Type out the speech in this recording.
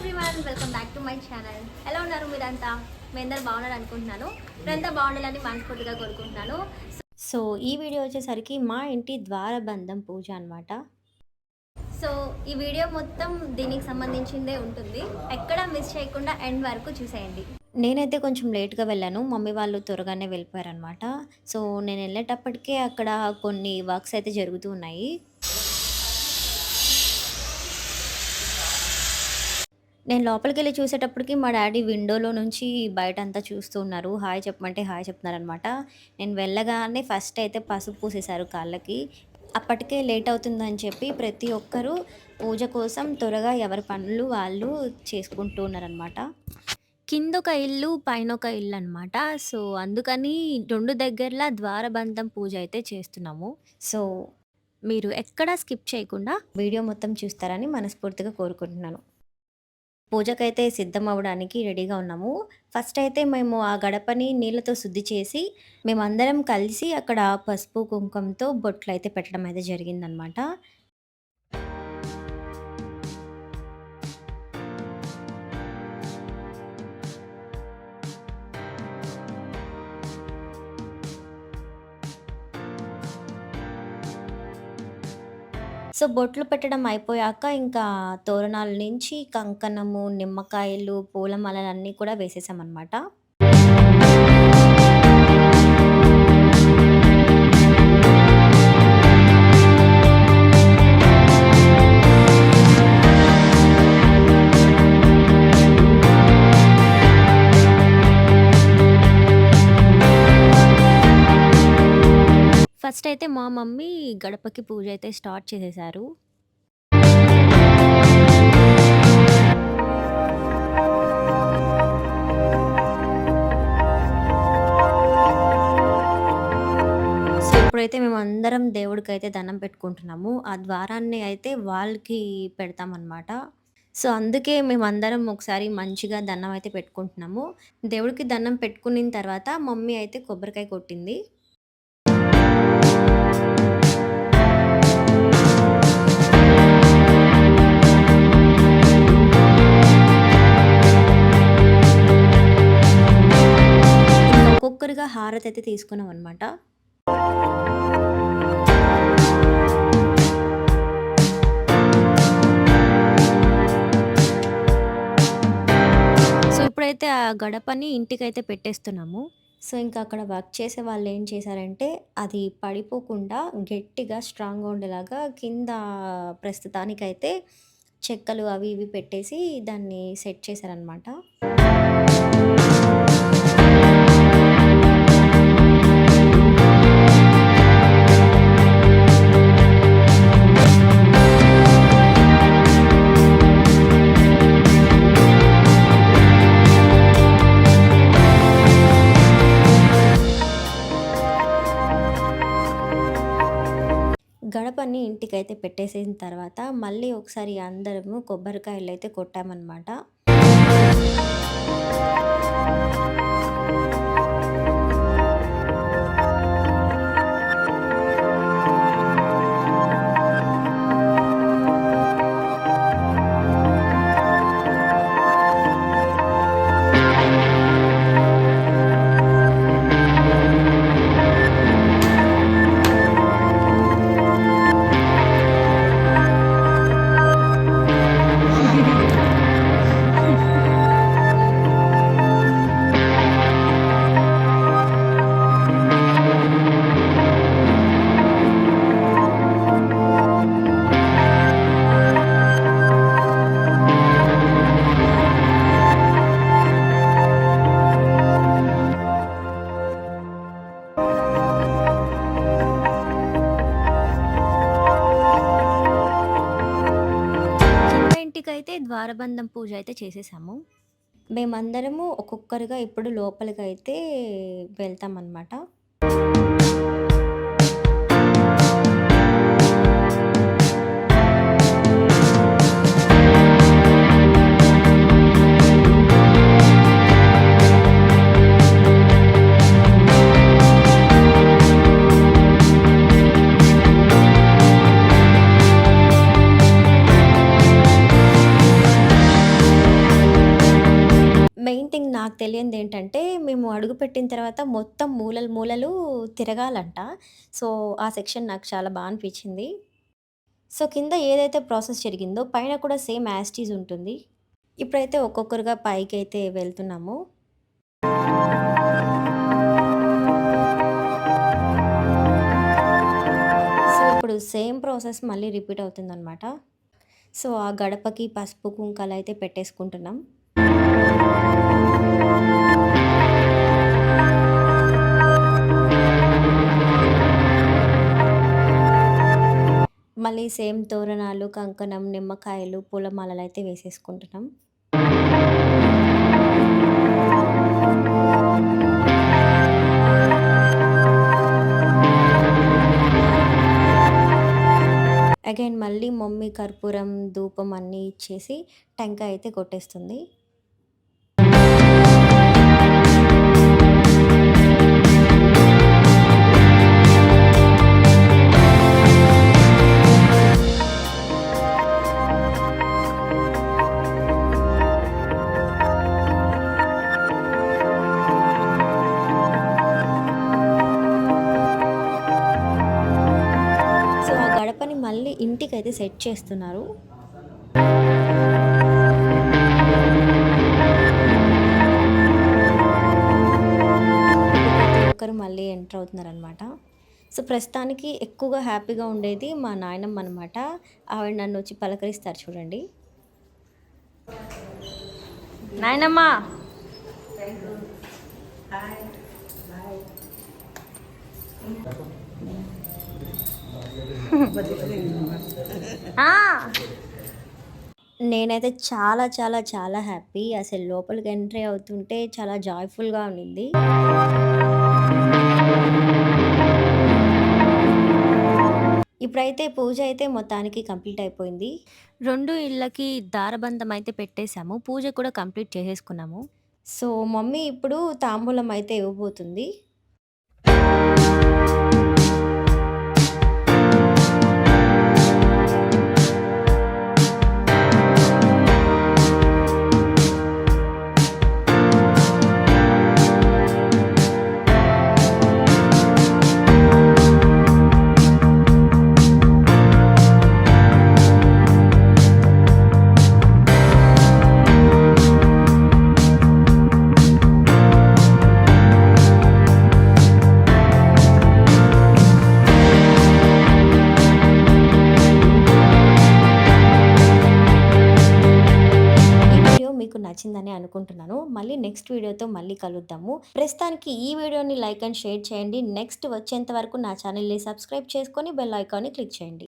Everyone welcome back to my channel. ఎలా ఉన్నారు మీరంతా? మీ అందరు బాగున్నారు అనుకుంటున్నాను. మీరంతా బాగుండాలని మనస్ఫూర్తిగా కోరుకుంటున్నాను. సో ఈ వీడియో వచ్చేసరికి మా ఇంటి ద్వారబంధం పూజ అనమాట. సో ఈ వీడియో మొత్తం దీనికి సంబంధించిందే ఉంటుంది. ఎక్కడ మిస్ చేయకుండా ఎండ్ వరకు చూసేయండి. నేనైతే కొంచెం లేట్గా వెళ్ళాను, మమ్మీ వాళ్ళు త్వరగానే వెళ్ళిపోయారనమాట. సో నేను వెళ్ళేటప్పటికే అక్కడ కొన్ని వర్క్స్ అయితే జరుగుతూ ఉన్నాయి. నేను లోపలికెళ్ళి చూసేటప్పటికి మా డ్యాడీ విండోలో నుంచి బయటంతా చూస్తూ ఉన్నారు. హాయ్ చెప్పమంటే హాయ్ చెప్తున్నారనమాట. నేను వెళ్ళగానే ఫస్ట్ అయితే పసుపు పూసేశారు కాళ్ళకి. అప్పటికే లేట్ అవుతుందని చెప్పి ప్రతి ఒక్కరూ పూజ కోసం త్వరగా ఎవరి పనులు వాళ్ళు చేసుకుంటూ ఉన్నారనమాట. కిందొక ఇల్లు, పైనొక ఇల్లు అనమాట. సో అందుకని 2 దగ్గరలా ద్వారబంధం పూజ అయితే చేస్తున్నాము. సో మీరు ఎక్కడా స్కిప్ చేయకుండా వీడియో మొత్తం చూస్తారని మనస్ఫూర్తిగా కోరుకుంటున్నాను. పూజకైతే సిద్ధం అవ్వడానికి రెడీగా ఉన్నాము. ఫస్ట్ అయితే మేము ఆ గడపని నీళ్ళతో శుద్ధి చేసి, మేమందరం కలిసి అక్కడ పసుపు, కుంకుమతో బొట్లయితే పెట్టడం అయితే జరిగిందనమాట. సో బొట్లు పెట్టడం అయిపోయాక ఇంకా తోరణాల నుంచి కంకణము, నిమ్మకాయలు, పూలమాలలన్నీ కూడా వేసేసామనమాట. ఫస్ట్ అయితే మా మమ్మీ గడపకి పూజ అయితే స్టార్ట్ చేసేసారు. సో ఇప్పుడైతే మేమందరం దేవుడికైతే దండం పెట్టుకుంటున్నాము. ఆ ద్వారాన్ని అయితే వాళ్ళకి పెడతామనమాట. సో అందుకే మేమందరం ఒకసారి మంచిగా దండం అయితే పెట్టుకుంటున్నాము. దేవుడికి దండం పెట్టుకునిన తర్వాత మమ్మీ అయితే కొబ్బరికాయ కొట్టింది. ఒక్కొక్కరిగా హారతి అయితే తీసుకున్నాం అనమాట. సో ఇప్పుడైతే ఆ గడపని ఇంటికైతే పెట్టేస్తున్నాము. సో ఇంకా అక్కడ వర్క్ చేసే వాళ్ళు ఏం చేశారంటే అది పడిపోకుండా గట్టిగా స్ట్రాంగ్గా ఉండేలాగా కింద ప్రస్తుతానికైతే చెక్కలు అవి ఇవి పెట్టేసి దాన్ని సెట్ చేశారనమాట. గడపని ఇంటికైతే పెట్టేసిన తర్వాత మళ్ళీ ఒకసారి అందరము కొబ్బరికాయలైతే కొట్టామన్నమాట. ఇంటికైతే ద్వారబంధం పూజ అయితే చేసేసాము. మేమందరము ఒక్కొక్కరుగా ఇప్పుడు లోపలికైతే వెళ్తామన్నమాట. నాకు తెలియనిదేంటంటే, మేము అడుగుపెట్టిన తర్వాత మొత్తం మూలలు, మూలలు తిరగాలంట. సో, ఆ సెక్షన్ నాకు చాలా అనిపిచ్చింది. సో, కింద ఏదైతే ప్రాసెస్ జరిగిందో పైన కూడా సేమ్ యాజ్ ఇట్ ఈజ్ ఉంటుంది. ఇప్పుడైతే ఒక్కొక్కరుగా పైకైతే వెళ్తున్నాము. సో, ఇప్పుడు సేమ్ ప్రాసెస్ మళ్ళీ రిపీట్ అవుతుందనమాట. సో, ఆ గడపకి పసుపు, కుంకాలైతే పెట్టేసుకుంటున్నాం. మళ్ళీ సేమ్ తోరణాలు, కంకణం, నిమ్మకాయలు, పూలమాలలైతే వేసేసుకుంటున్నాం. అగైన్ మళ్ళీ మమ్మీ కర్పూరం, ధూపం అన్నీ ఇచ్చేసి టెంకాయ అయితే కొట్టేస్తుంది. సో, ఆ గడపని మళ్ళీ ఇంటికైతే సెట్ చేస్తున్నారు. ప్రతి ఒక్కరు మళ్ళీ ఎంటర్ అవుతున్నారనమాట. సో, ప్రస్తుతానికి ఎక్కువగా హ్యాపీగా ఉండేది మా నాయనమ్మ అనమాట. ఆవిడ నన్నొచ్చి పలకరిస్తారు చూడండి. నాయనమ్మ! ఆ! నేనైతే చాలా చాలా చాలా హ్యాపీ. అసలు లోపలికి ఎంట్రీ అవుతుంటే చాలా జాయ్‌ఫుల్‌గా ఉండింది. ఇప్పుడైతే పూజ అయితే మొత్తానికి కంప్లీట్ అయిపోయింది. 2 ఇళ్ళకి దారబంధం అయితే పెట్టేసాము. పూజ కూడా కంప్లీట్ చేసేసుకున్నాము. సో, మమ్మీ ఇప్పుడు తాంబూలం అయితే ఇవ్వబోతుంది. ఈ వీడియో మీకు నచ్చిందని అనుకుంటున్నాను. మళ్ళీ నెక్స్ట్ వీడియోతో మళ్ళీ కలుద్దాము. ప్రస్తుతానికి ఈ వీడియోని లైక్ అండ్ షేర్ చేయండి. నెక్స్ట్ వచ్చేంత వరకు నా ఛానల్‌ని సబ్స్క్రైబ్ చేసుకొని బెల్ ఐకాన్‌ని క్లిక్ చేయండి.